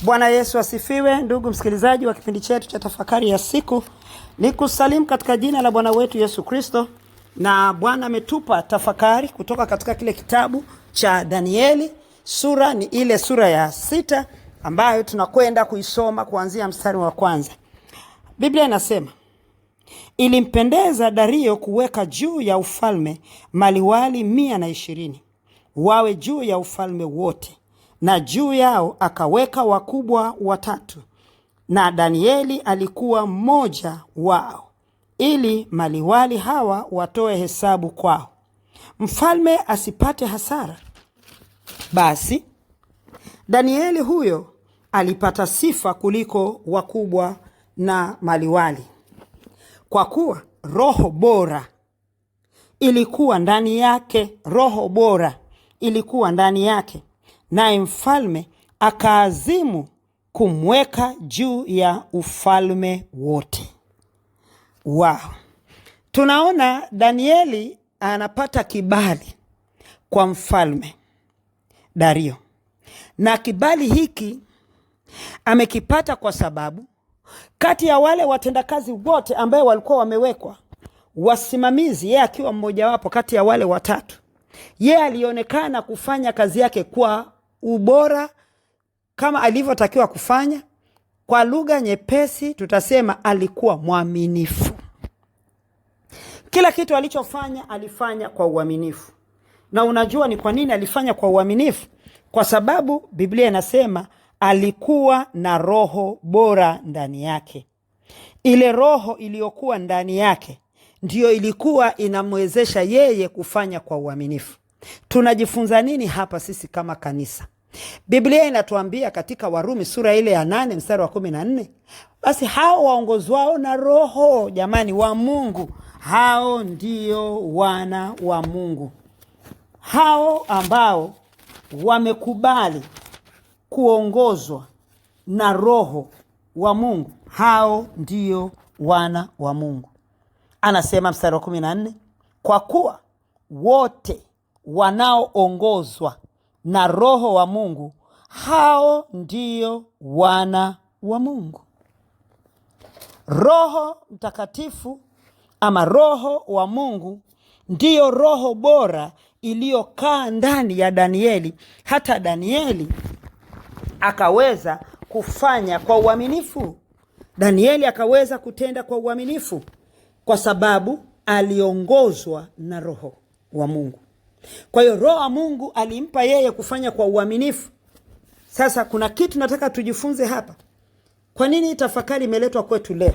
Bwana Yesu asifiwe. Ndugu msikilizaji wa kipindi chetu cha tafakari ya siku, nikusalimu katika jina la Bwana wetu Yesu Kristo. Na Bwana ametupa tafakari kutoka katika kile kitabu cha Danieli. Sura ni ile sura ya 6 ambayo tunakwenda kuisoma kuanzia mstari wa kwanza. Biblia inasema, ilimpendeza Dario kuweka juu ya ufalme maliwali 120 wawe juu ya ufalme wote, na juu yao akaweka wakubwa 3, na Danieli alikuwa mmoja wao, ili maliwali hawa watoe hesabu kwao, mfalme asipate hasara. Basi Danieli huyo alipata sifa kuliko wakubwa na maliwali, kwa kuwa roho bora ilikuwa ndani yake. Roho bora ilikuwa ndani yake, naye mfalme akaazimu kumweka juu ya ufalme wote. Tunaona Danieli anapata kibali kwa mfalme Dario, na kibali hiki amekipata kwa sababu kati ya wale watendakazi wote ambao walikuwa wamewekwa wasimamizi, yeye akiwa mmoja wapo kati ya wale 3, yeye alionekana kufanya kazi yake kwa ubora kama alivyotakiwa kufanya. Kwa lugha nyepesi tutasema alikuwa mwaminifu. Kila kitu alichofanya alifanya kwa uaminifu. Na unajua ni kwa nini alifanya kwa uaminifu? Kwa sababu Biblia inasema alikuwa na roho bora ndani yake. Ile roho iliyokuwa ndani yake ndiyo ilikuwa inamwezesha yeye kufanya kwa uaminifu. Tunajifunza nini hapa sisi kama kanisa? Biblia inatuambia katika Warumi sura ile ya 8 mstari wa 14, basi hao waongozwao na roho, jamani, wa Mungu, hao ndio wana wa Mungu. Hao ambao wamekubali kuongozwa na roho wa Mungu, hao ndio wana wa Mungu. Anasema mstari wa 14, kwa kuwa wote wanaoongozwa na roho wa Mungu, hao ndio wana wa Mungu. Roho Mtakatifu ama roho wa Mungu ndiyo roho bora iliyokaa ndani ya Danieli. Hata Danieli akaweza kufanya kwa uaminifu. Danieli akaweza kutenda kwa uaminifu kwa sababu aliongozwa na roho wa Mungu. Kwa hiyo roho wa Mungu alimpa yeye kufanya kwa uaminifu. Sasa kuna kitu nataka tujifunze hapa. Kwa nini tafakari imeletwa kwetu leo?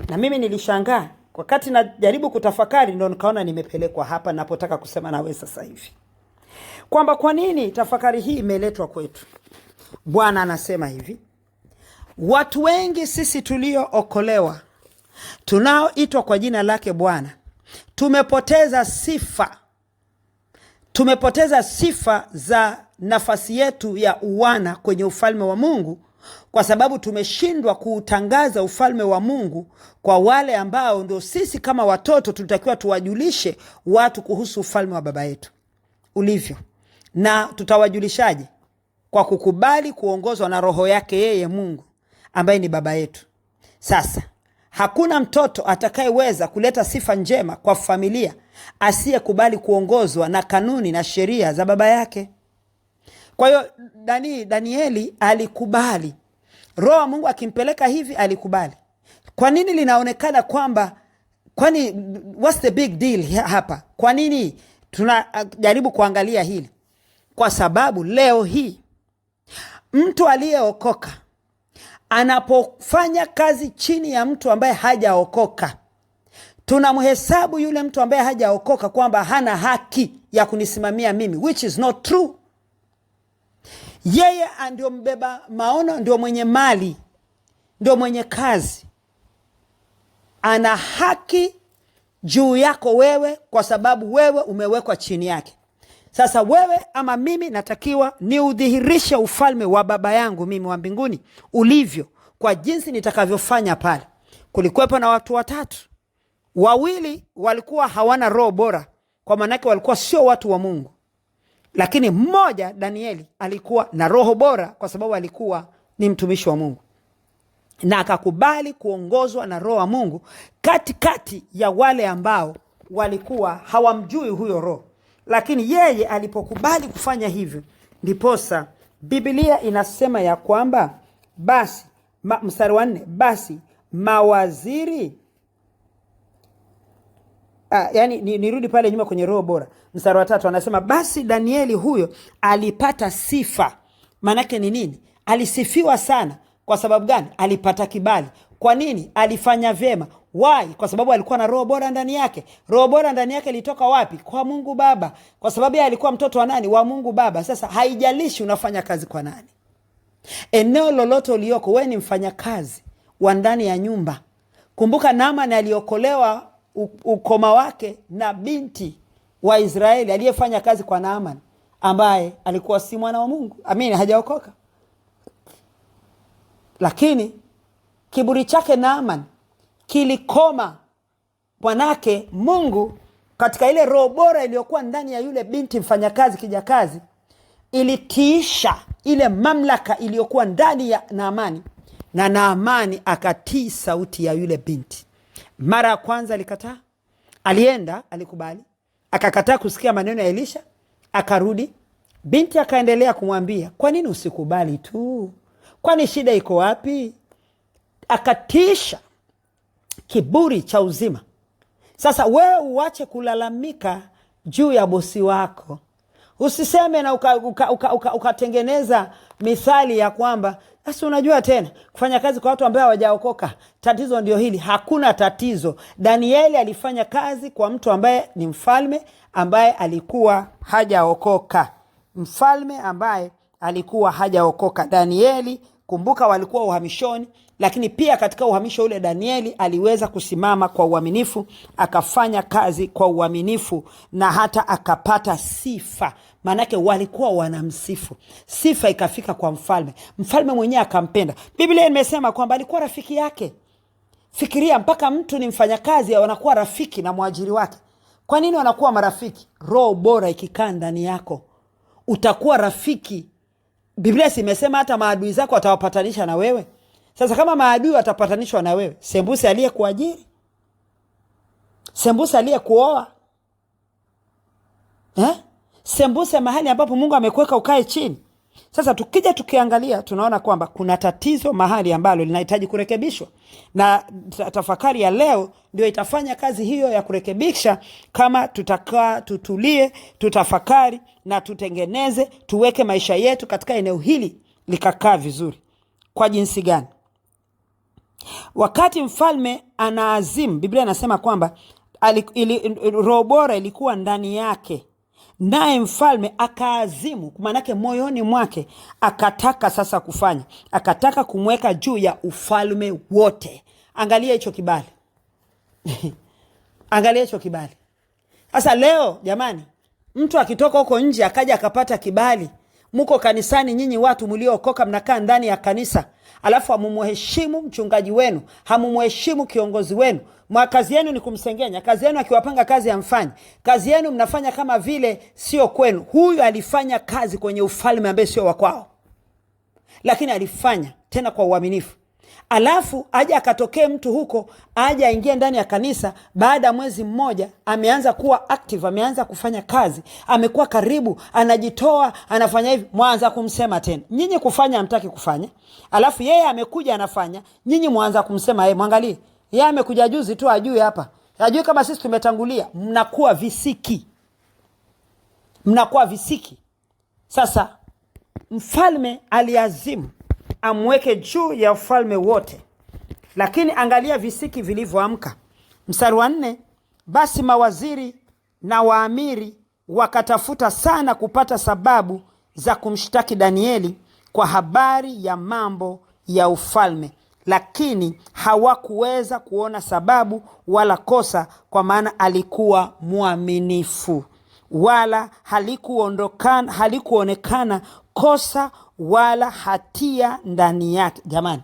Na mimi nilishangaa wakati najaribu kutafakari, ndio nikaona nimepelekwa hapa ninapotaka kusema nawe sasa hivi, kwamba kwa nini tafakari hii imeletwa kwetu. Bwana anasema hivi, watu wengi sisi tuliookolewa, tunaoitwa kwa jina lake Bwana, tumepoteza sifa. Tumepoteza sifa za nafasi yetu ya uwana kwenye ufalme wa Mungu, kwa sababu tumeshindwa kuutangaza ufalme wa Mungu kwa wale ambao ndio sisi kama watoto tulitakiwa tuwajulishe watu kuhusu ufalme wa baba yetu ulivyo. Na tutawajulishaje? Kwa kukubali kuongozwa na roho yake yeye Mungu ambaye ni baba yetu. Sasa hakuna mtoto atakayeweza kuleta sifa njema kwa familia asiyekubali kuongozwa na kanuni na sheria za baba yake. Kwa hiyo Danieli alikubali. Roho wa Mungu akimpeleka hivi alikubali. Kwa nini linaonekana kwamba what's the big deal hapa? Kwa nini tunajaribu kuangalia hili? Kwa sababu leo hii mtu aliyeokoka anapofanya kazi chini ya mtu ambaye hajaokoka, tunamhesabu yule mtu ambaye hajaokoka kwamba hana haki ya kunisimamia mimi, which is not true. Yeye ndio mbeba maono, ndio mwenye mali, ndio mwenye kazi. Ana haki juu yako wewe kwa sababu wewe umewekwa chini yake. Sasa wewe ama mimi natakiwa ni udhihirishe ufalme wa baba yangu mimi wa mbinguni ulivyo kwa jinsi nitakavyofanya pale. Kulikuwepo na watu 3. 2 walikuwa hawana roho bora, kwa maana yake walikuwa sio watu wa Mungu. Lakini mmoja, Danieli, alikuwa na roho bora kwa sababu alikuwa ni mtumishi wa Mungu, na akakubali kuongozwa na Roho wa Mungu katikati ya wale ambao walikuwa hawamjui huyo Roho. Lakini yeye alipokubali kufanya hivyo, ndiposa Biblia inasema ya kwamba basi mstari wa 4, basi mawaziri yani nirudi pale nyuma kwenye Roho Bora, mstari wa 3 anasema basi Danieli huyo alipata sifa. Manake ni nini? Alisifiwa sana. Kwa sababu gani? Alipata kibali. Kwa nini? Alifanya vyema. Why? Kwa sababu alikuwa na Roho Bora ndani yake. Roho Bora ndani yake ilitoka wapi? Kwa Mungu Baba. Kwa sababu yeye alikuwa mtoto wa nani? Wa Mungu Baba. Sasa haijalishi unafanya kazi kwa nani, eneo lolote ulioko, wewe ni mfanyakazi wa ndani ya nyumba. Kumbuka Naamani aliokolewa ukoma wake na binti wa Israeli aliyefanya kazi kwa Naamani, ambaye alikuwa si mwana wa Mungu. Amini, hajaokoka. Lakini kiburi chake Naamani kilikoma. Bwanake Mungu katika ile Roho Bora iliyokuwa ndani ya yule binti mfanyakazi kijakazi ilitiisha ile mamlaka iliyokuwa ndani ya Naamani, na Naamani akatii sauti ya yule binti. Mara ya kwanza alikataa, alienda, alikubali, akakataa kusikia maneno ya Elisha, akarudi. Binti akaendelea kumwambia, kwa nini usikubali tu? Kwani shida iko wapi? Akatiisha kiburi cha uzima. Sasa wewe uache kulalamika juu ya bosi wako. Usiseme na ukatengeneza mithali ya kwamba sasa unajua tena kufanya kazi kwa watu ambao hawajaokoka. Tatizo ndio hili. Hakuna tatizo. Danieli alifanya kazi kwa mtu ambaye ni mfalme ambaye alikuwa hajaokoka. Mfalme ambaye alikuwa hajaokoka. Danieli, kumbuka walikuwa uhamishoni, lakini pia katika uhamisho ule Danieli aliweza kusimama kwa uaminifu, akafanya kazi kwa uaminifu, na hata akapata sifa. Manake walikuwa wanamsifu. Sifa ikafika kwa mfalme. Mfalme mwenyewe akampenda. Biblia imesema kwamba alikuwa rafiki yake. Fikiria, mpaka mtu ni mfanyakazi wanakuwa rafiki na mwajiri wake. Kwa nini wanakuwa marafiki? Roho Bora ikikaa ndani yako, utakuwa rafiki. Biblia imesema hata maadui zako watawapatanisha na wewe. Sasa kama maadui watapatanishwa na wewe, sembuse aliyekuajiri? Sembuse aliyekuoa? Sembuse mahali ambapo Mungu amekuweka ukae chini. Sasa tukija tukiangalia, tunaona kwamba kuna tatizo mahali ambalo linahitaji kurekebishwa, na tafakari ya leo ndio itafanya kazi hiyo ya kurekebisha. Kama tutakaa, tutulie, tutafakari na tutengeneze, tuweke maisha yetu katika eneo hili likakaa vizuri. Kwa jinsi gani? Wakati mfalme anaazimu, Biblia inasema kwamba Roho Bora ilikuwa ndani yake, naye mfalme akaazimu, manake moyoni mwake akataka sasa kufanya, akataka kumweka juu ya ufalme wote. Angalia hicho kibali. Angalia hicho kibali. Sasa leo jamani, mtu akitoka huko nje akaja akapata kibali, muko kanisani, nyinyi watu mliookoka mnakaa ndani ya kanisa, alafu hamumheshimu mchungaji wenu, hamumheshimu kiongozi wenu. Kazi yenu ni kumsengenya. Kazi yenu akiwapanga kazi hamfanyi. Kazi yenu mnafanya kama vile sio kwenu. Huyu alifanya kazi kwenye ufalme ambaye sio wa kwao, lakini alifanya tena kwa uaminifu. Alafu aje akatokee mtu huko, aje aingie ndani ya kanisa, baada ya mwezi mmoja ameanza kuwa active, ameanza kufanya kazi, amekuwa karibu, anajitoa, anafanya hivi, mwanza kumsema tena. Nyinyi kufanya hamtaki kufanya. Alafu yeye amekuja anafanya, nyinyi mwanza kumsema yeye. Mwangalie, yeye amekuja juzi tu, ajui hapa, ajui kama sisi tumetangulia. Mnakuwa visiki. Mnakuwa visiki. Sasa mfalme aliazimu amweke juu ya ufalme wote, lakini angalia visiki vilivyoamka. Mstari wa 4, basi mawaziri na waamiri wakatafuta sana kupata sababu za kumshtaki Danieli kwa habari ya mambo ya ufalme, lakini hawakuweza kuona sababu wala kosa, kwa maana alikuwa mwaminifu, wala halikuonekana kosa wala hatia ndani yake. Jamani,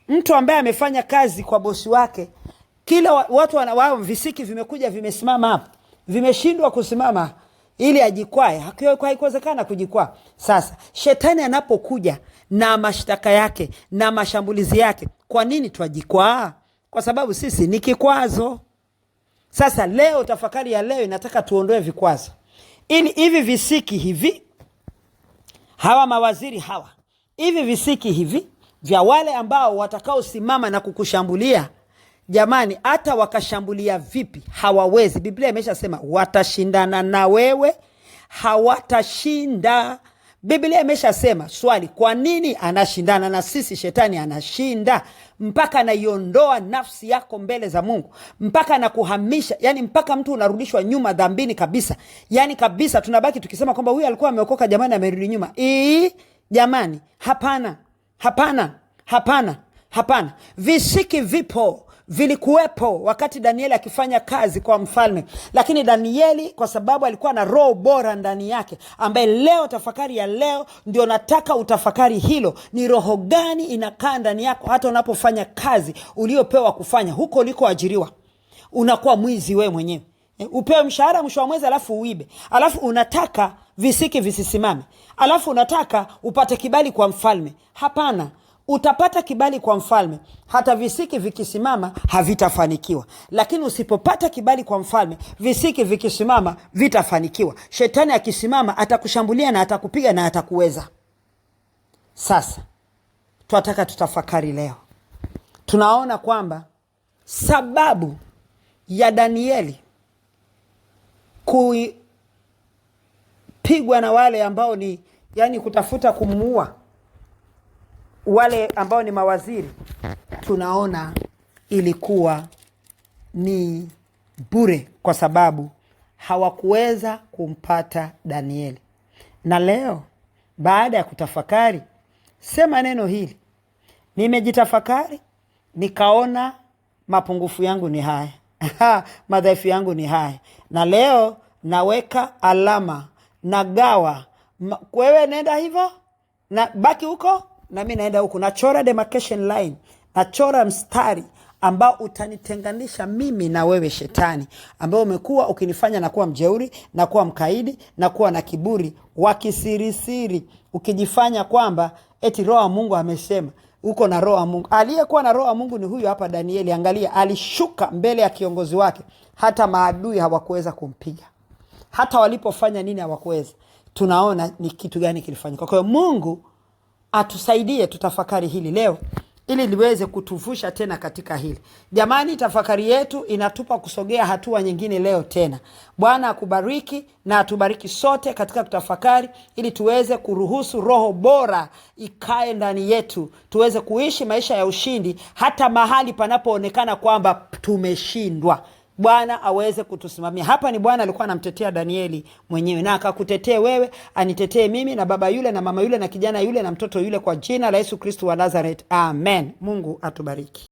mtu ambaye amefanya kazi kwa bosi wake, kila watu wao visiki vimekuja vimesimama hapa, vimeshindwa kusimama ili ajikwae. Haikuwezekana kujikwaa. Sasa shetani anapokuja na mashtaka yake na mashambulizi yake. Kwa nini twajikwaa? Kwa sababu sisi ni kikwazo. Sasa leo, tafakari ya leo inataka tuondoe vikwazo, ili hivi visiki hivi, hawa mawaziri hawa, hivi visiki hivi vya wale ambao watakao simama na kukushambulia, jamani, hata wakashambulia vipi hawawezi. Biblia imeshasema watashindana na wewe, hawatashinda. Biblia imeshasema. Swali, kwa nini anashindana na sisi? Shetani anashinda mpaka anaiondoa nafsi yako mbele za Mungu, mpaka anakuhamisha, yani mpaka mtu unarudishwa nyuma dhambini kabisa. Yani kabisa tunabaki tukisema kwamba huyu alikuwa ameokoka, jamani amerudi nyuma. Jamani, hapana, hapana, hapana, hapana. Visiki vipo, vilikuwepo wakati Danieli akifanya kazi kwa mfalme, lakini Danieli kwa sababu alikuwa na roho bora ndani yake, ambaye leo, tafakari ya leo ndio nataka utafakari hilo. Ni roho gani inakaa ndani yako hata unapofanya kazi uliopewa kufanya? Huko ulikoajiriwa unakuwa mwizi wewe mwenyewe. Upewe mshahara mwisho wa mwezi alafu uibe, alafu unataka visiki visisimame, alafu unataka upate kibali kwa mfalme. Hapana. Utapata kibali kwa mfalme, hata visiki vikisimama havitafanikiwa. Lakini usipopata kibali kwa mfalme, visiki vikisimama vitafanikiwa. Shetani akisimama atakushambulia na atakupiga na atakuweza. Sasa tunataka tutafakari leo. Tunaona kwamba sababu ya Danieli kupigwa na wale ambao ni, yani kutafuta kumuua wale ambao ni mawaziri, tunaona ilikuwa ni bure, kwa sababu hawakuweza kumpata Danieli. Na leo baada ya kutafakari, sema neno hili: nimejitafakari nikaona mapungufu yangu ni haya, madhaifu yangu ni haya, na leo naweka alama, nagawa. Wewe nenda hivyo na baki huko, na mimi naenda huku. Nachora demarcation line, nachora mstari ambao utanitenganisha mimi na wewe shetani, ambao umekuwa ukinifanya na kuwa mjeuri, na kuwa mkaidi, na kuwa na kiburi wa kisirisiri, ukijifanya kwamba eti roho wa Mungu amesema. Uko na roho wa Mungu. Aliyekuwa na roho wa Mungu ni huyu hapa Danieli. Angalia, alishuka mbele ya kiongozi wake, hata maadui hawakuweza kumpiga. Hata walipofanya nini hawakuweza. Tunaona ni kitu gani kilifanyika. Kwa hiyo Mungu atusaidie tutafakari hili leo, ili liweze kutuvusha tena katika hili. Jamani, tafakari yetu inatupa kusogea hatua nyingine leo tena. Bwana akubariki na atubariki sote katika kutafakari, ili tuweze kuruhusu roho bora ikae ndani yetu, tuweze kuishi maisha ya ushindi hata mahali panapoonekana kwamba tumeshindwa. Bwana aweze kutusimamia. Hapa ni Bwana alikuwa anamtetea Danieli mwenyewe, na akakutetee wewe, anitetee mimi na baba yule na mama yule na kijana yule na mtoto yule, kwa jina la Yesu Kristo wa Nazareth. Amen. Mungu atubariki.